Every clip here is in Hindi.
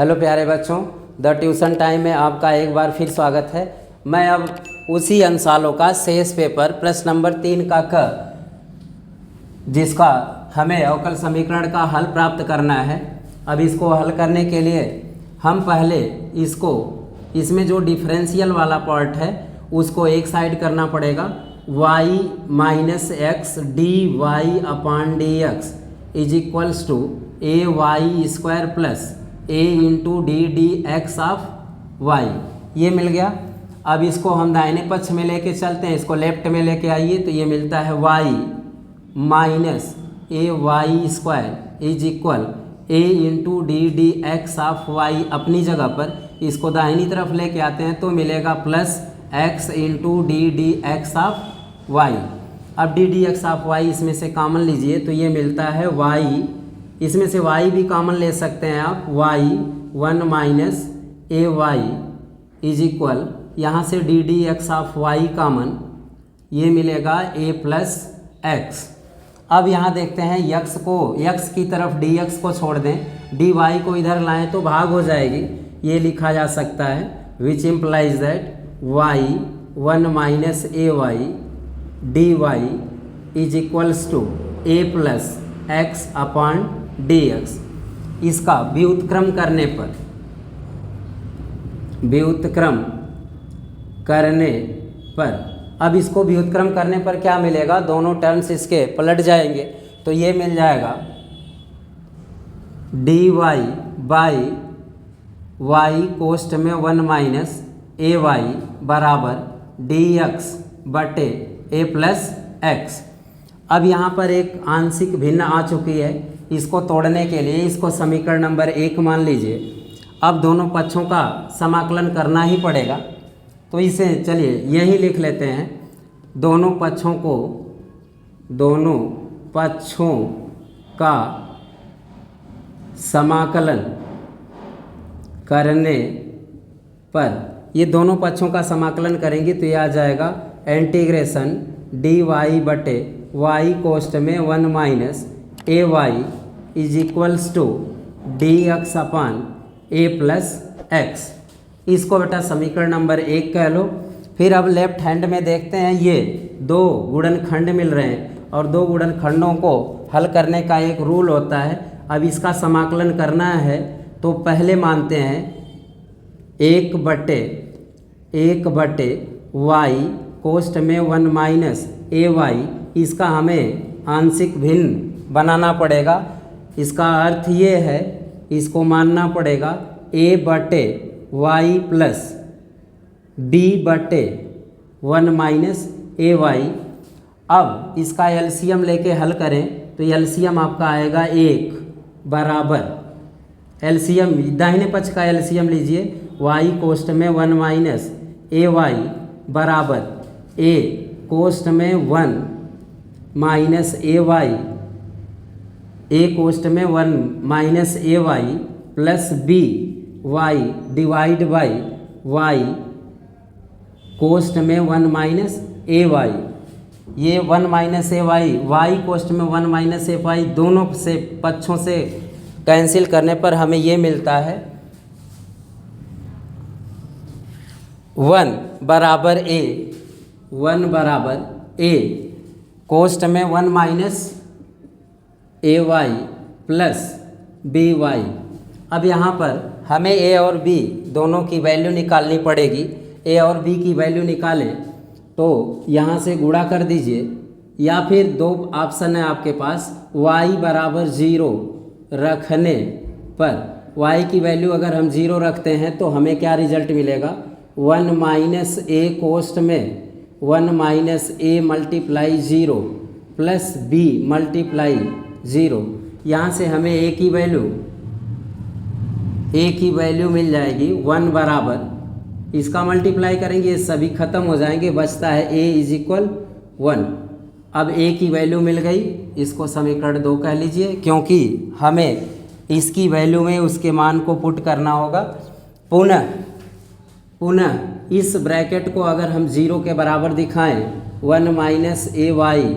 हेलो प्यारे बच्चों, द ट्यूशन टाइम में आपका एक बार फिर स्वागत है। मैं अब उसी अंशालों का शेष पेपर प्रश्न नंबर 3 का क, जिसका हमें अवकल समीकरण का हल प्राप्त करना है। अब इसको हल करने के लिए हम पहले इसमें जो डिफरेंशियल वाला पार्ट है उसको एक साइड करना पड़ेगा। y minus X D Y upon D X is equals to A Y square plus A into D D x of Y, ये मिल गया। अब इसको हम दाहिने पक्ष में लेके चलते हैं, इसको लेफ्ट में लेके आइए तो ये मिलता है y minus A Y square is equal A into D D x of Y. अपनी जगह पर इसको दाहिनी तरफ लेके आते हैं तो मिलेगा plus x into D D x of y. अब d D x of y इसमें से कॉमन लीजिए तो ये मिलता है y, इसमें से y भी कॉमन ले सकते हैं आप, y 1 minus A Y is equal, यहाँ से D D x of Y common, ये मिलेगा a प्लस एक्स। अब यहाँ देखते हैं x की तरफ dx को छोड़ दें, dy को इधर लाएं तो भाग हो जाएगी। ये लिखा जा सकता है which implies that y 1 minus A Y D Y is equals to A plus X upon D X. इसका व्युत्क्रम करने पर अब इसको व्युत्क्रम करने पर क्या मिलेगा, दोनों टर्म्स इसके पलट जाएंगे तो ये मिल जाएगा डी वाई बाई वाई कोष्ठ में 1 माइनस ए वाई बराबर डी एक्स बटे ए प्लस एक्स। अब यहाँ पर एक आंशिक भिन्न आ चुकी है, इसको तोड़ने के लिए इसको समीकरण नंबर 1 मान लीजिए। अब दोनों पक्षों का समाकलन करना ही पड़ेगा तो इसे चलिए यही लिख लेते हैं। दोनों पक्षों का समाकलन करने पर, ये दोनों पक्षों का समाकलन करेंगे तो ये आ जाएगा इंटीग्रेशन डी वाई बटे वाई कोष्ठ में 1 minus A Y is equals to D X upon A plus X. इसको बेटा समीकरण नंबर 1 कह लो। फिर अब लेफ्ट हैंड में देखते हैं, ये 2 गुणनखंड मिल रहे हैं और 2 गुणनखंडों को हल करने का एक रूल होता है। अब इसका समाकलन करना है तो पहले मानते हैं 1 बटे वाई कोष्ठ में 1 माइनस ए वाई, इसका हमें आंशिक भिन्न बनाना पड़ेगा। इसका अर्थ ये है, इसको मानना पड़ेगा a बटे वाई प्लस b बटे 1 माइनस ए वाई। अब इसका एलसीएम लेके हल करें तो एलसीएम आपका आएगा 1 बराबर, एलसीएम दाहिने पक्ष का एलसीएम लीजिए, y कोष्ठ में 1 माइनस ए वाई बराबर a कोष्ठ में 1 माइनस ए वाई, ए कोष्ठ में 1 minus A Y plus B Y divide by Y कोष्ठ में 1 माइनस ए वाई। ये 1 माइनस ए वाई, वाई कोष्ठ में 1 माइनस ए वाई, दोनों से पक्षों से कैंसिल करने पर हमें ये मिलता है 1 बराबर ए कोष्ठ में 1 माइनस ए वाई प्लस बी वाई। अब यहाँ पर हमें ए और बी दोनों की वैल्यू निकालनी पड़ेगी। ए और बी की वैल्यू निकालें तो यहाँ से गुणा कर दीजिए, या फिर 2 ऑप्शन है आपके पास। y बराबर 0 रखने पर y की वैल्यू अगर हम 0 रखते हैं तो हमें क्या रिजल्ट मिलेगा, 1 माइनस ए कोष्ठ में 1 minus A multiply 0 plus B multiply 0। यहाँ से हमें ए की वैल्यू मिल जाएगी 1 बराबर, इसका मल्टीप्लाई करेंगे ये सभी खत्म हो जाएंगे, बचता है a इज इक्वल 1। अब a की वैल्यू मिल गई, इसको समीकरण 2 कह लीजिए, क्योंकि हमें इसकी वैल्यू में उसके मान को पुट करना होगा। पुनः इस ब्रैकेट को अगर हम 0 के बराबर दिखाएं, 1 minus A Y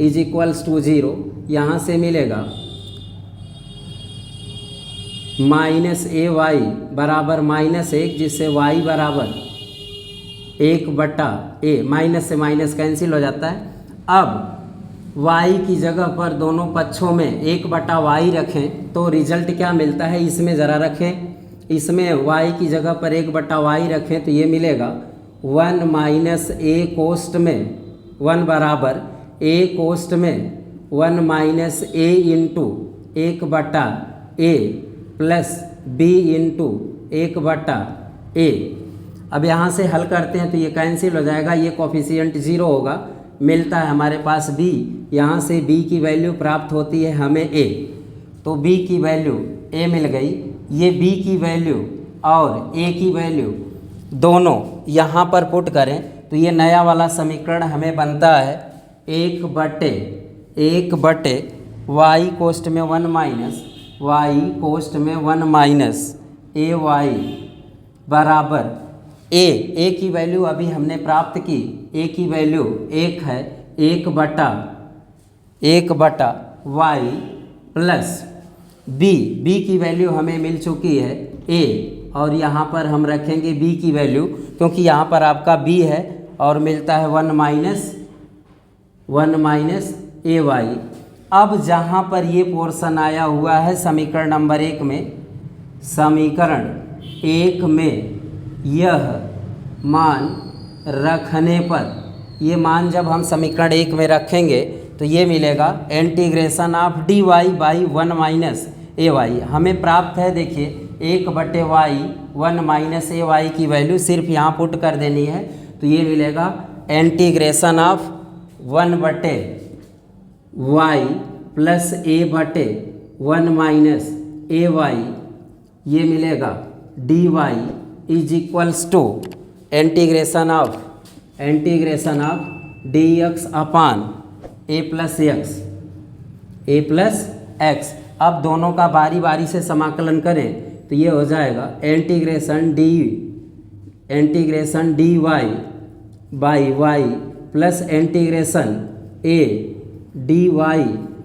is equals to 0, यहाँ से मिलेगा माइनस ए वाई बराबर -1, जिससे y बराबर 1/a, माइनस से माइनस कैंसिल हो जाता है। अब y की जगह पर दोनों पक्षों में 1/y रखें तो रिजल्ट क्या मिलता है, इसमें ज़रा रखें। इसमें y की जगह पर 1/y रखें तो ये मिलेगा 1 माइनस a कोष्ठ में 1 बराबर a कोष्ठ में 1 minus a into 1/a plus b into 1/a। अब यहाँ से हल करते हैं तो ये कैंसिल हो जाएगा, ये कोफिशिएंट 0 होगा, मिलता है हमारे पास b। यहाँ से b की वैल्यू प्राप्त होती है हमें a, तो b की वैल्यू a मिल गई। ये b की वैल्यू और a की वैल्यू दोनों यहाँ पर पुट करें तो ये नया वाला समीकरण हमें बनता है 1/1 y कोष्ठ में 1 माइनस y कोष्ठ में 1 माइनस ए वाई बराबर a की वैल्यू अभी हमने प्राप्त की, a की वैल्यू 1 है, 1/y प्लस b की वैल्यू हमें मिल चुकी है a, और यहाँ पर हम रखेंगे b की वैल्यू क्योंकि यहाँ पर आपका b है, और मिलता है 1 माइनस ए वाई। अब जहाँ पर ये पोर्शन आया हुआ है समीकरण नंबर 1 में, समीकरण 1 में यह मान रखने पर, ये मान जब हम समीकरण 1 में रखेंगे तो ये मिलेगा integration of dy by 1 minus A Y. हमें प्राप्त है, देखिए 1/y 1 माइनस ए वाई की वैल्यू सिर्फ यहाँ पुट कर देनी है तो ये मिलेगा integration of 1/y plus a/1 minus A Y, ये मिलेगा dy is equals to integration of dx upon a plus x। अब दोनों का बारी बारी से समाकलन करें तो ये हो जाएगा integration dy by y plus integration a dy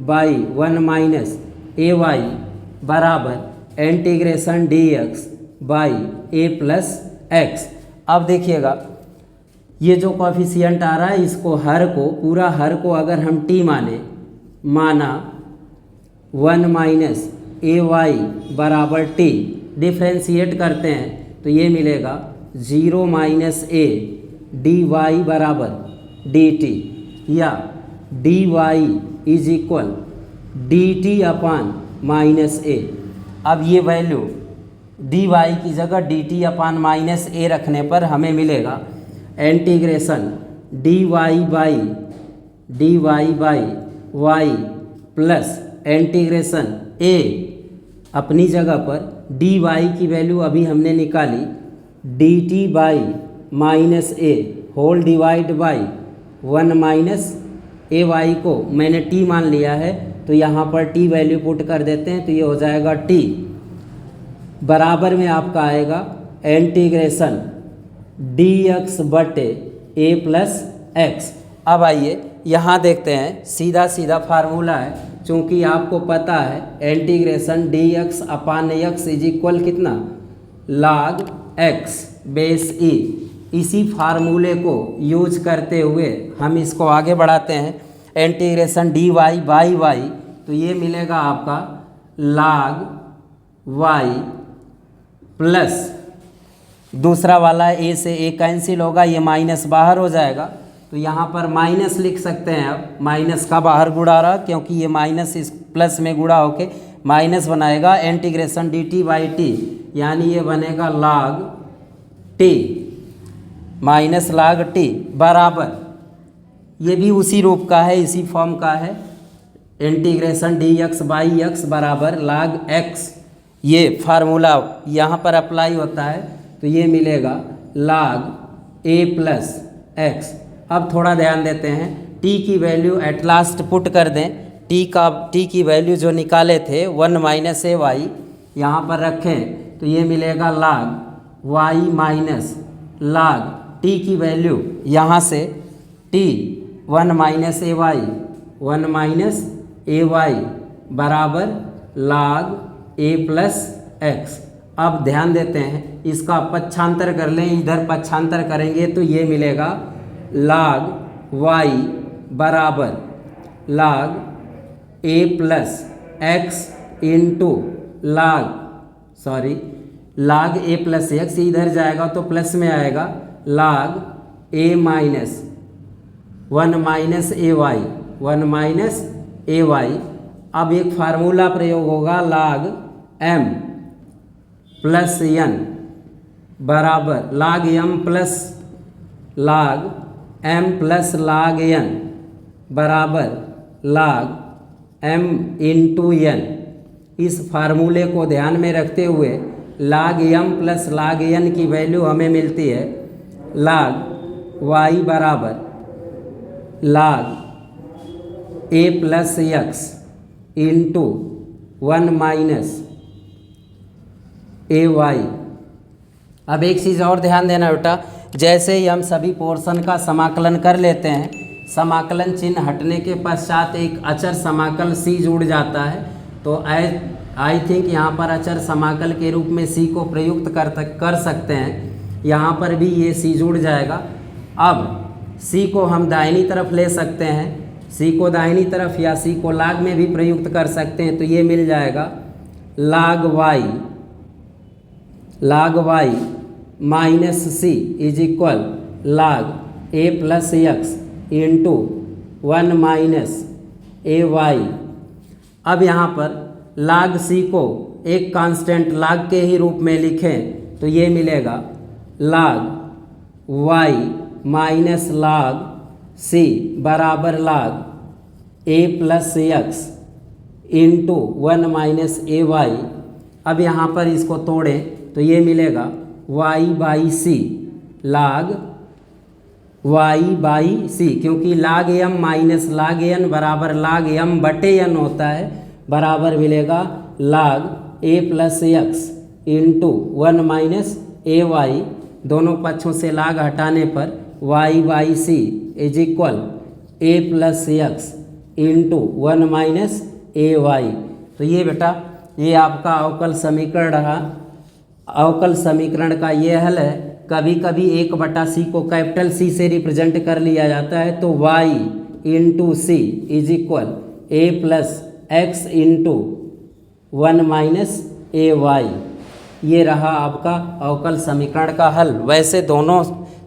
by 1 minus A y बराबर integration dx by a plus x। अब देखिएगा ये जो कोफिशिएंट आ रहा है इसको पूरा हर को अगर हम t माना 1 माइनस ए वाई बराबर t, डिफ्रेंशिएट करते हैं तो ये मिलेगा 0 माइनस a dy बराबर dt, या dy is equal dt upon minus a। अब ये वैल्यू dy की जगह dt अपान माइनस a रखने पर हमें मिलेगा integration dy by y plus integration a, अपनी जगह पर dy की वैल्यू अभी हमने निकाली dt by minus a whole divide by 1 minus A Y को मैंने t मान लिया है तो यहाँ पर t वैल्यू पुट कर देते हैं तो ये हो जाएगा t बराबर में आपका आएगा इंटीग्रेशन dx/a प्लस x। अब आइए यहाँ देखते हैं, सीधा सीधा फार्मूला है, चूँकि आपको पता है integration dx upon x is equal कितना, log x बेस e। इसी फार्मूले को यूज करते हुए हम इसको आगे बढ़ाते हैं इंटीग्रेशन dy बाई y, तो ये मिलेगा आपका log y प्लस दूसरा वाला a से a कैंसिल होगा, ये माइनस बाहर हो जाएगा तो यहाँ पर माइनस लिख सकते हैं। अब माइनस का बाहर गुणा रहा क्योंकि ये माइनस इस प्लस में गुणा होके माइनस बनाएगा इंटीग्रेशन dt बाई t, यानी ये बनेगा log t minus log t बराबर, ये भी उसी रूप का है, इसी फॉर्म का है, इंटीग्रेशन dx बाई x बराबर log x। ये फार्मूला यहाँ पर अप्लाई होता है तो ये मिलेगा log a प्लस x। अब थोड़ा ध्यान देते हैं, t की वैल्यू एट लास्ट पुट कर दें, t की वैल्यू जो निकाले थे 1 माइनस ए वाई यहाँ पर रखें तो ये मिलेगा log y minus log t की वैल्यू यहाँ से t 1 माइनस ए वाई 1 माइनस ए वाई बराबर log a प्लस x। अब ध्यान देते हैं, इसका पक्षांतर कर लें, इधर पक्षांतर करेंगे तो ये मिलेगा log y बराबर log a plus x into log a plus X, इधर जाएगा तो प्लस में आएगा log a minus 1 minus A Y. अब एक फार्मूला प्रयोग होगा log m प्लस n बराबर log m plus log m plus log n बराबर log m इंटू n। इस फार्मूले को ध्यान में रखते हुए log m plus log n की वैल्यू हमें मिलती है log y बराबर log a plus x into 1 minus A Y. अब एक चीज़ और ध्यान देना बेटा, जैसे ही हम सभी पोर्शन का समाकलन कर लेते हैं, समाकलन चिन्ह हटने के पश्चात एक अचर समाकल c जुड़ जाता है, तो आई थिंक यहाँ पर अचर समाकल के रूप में c को प्रयुक्त कर सकते हैं। यहाँ पर भी ये c जुड़ जाएगा। अब c को हम दाहिनी तरफ ले सकते हैं, c को दाहिनी तरफ या c को log में भी प्रयुक्त कर सकते हैं, तो ये मिल जाएगा log y minus c is equal log a plus x into 1 minus A Y. अब यहाँ पर log c को एक कांस्टेंट log के ही रूप में लिखें तो ये मिलेगा log y minus log c बराबर log a plus x into 1 minus A Y. अब यहाँ पर इसको तोड़ें तो ये मिलेगा y by c log y by c, क्योंकि log m minus log n बराबर log m बटे n होता है, बराबर मिलेगा log a plus x into 1 minus A Y. दोनों पक्षों से log हटाने पर y by c is equal a plus x into 1 minus A Y. तो ये बेटा ये आपका अवकल समीकरण रहा। अवकल समीकरण का ये हल है। कभी कभी 1/c को कैपिटल C से रिप्रेजेंट कर लिया जाता है, तो y into c is equal a plus x into 1 minus A Y. ये रहा आपका अवकल समीकरण का हल। वैसे दोनों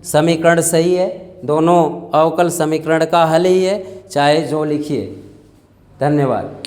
समीकरण सही है, दोनों अवकल समीकरण का हल ही है, चाहे जो लिखिए। धन्यवाद।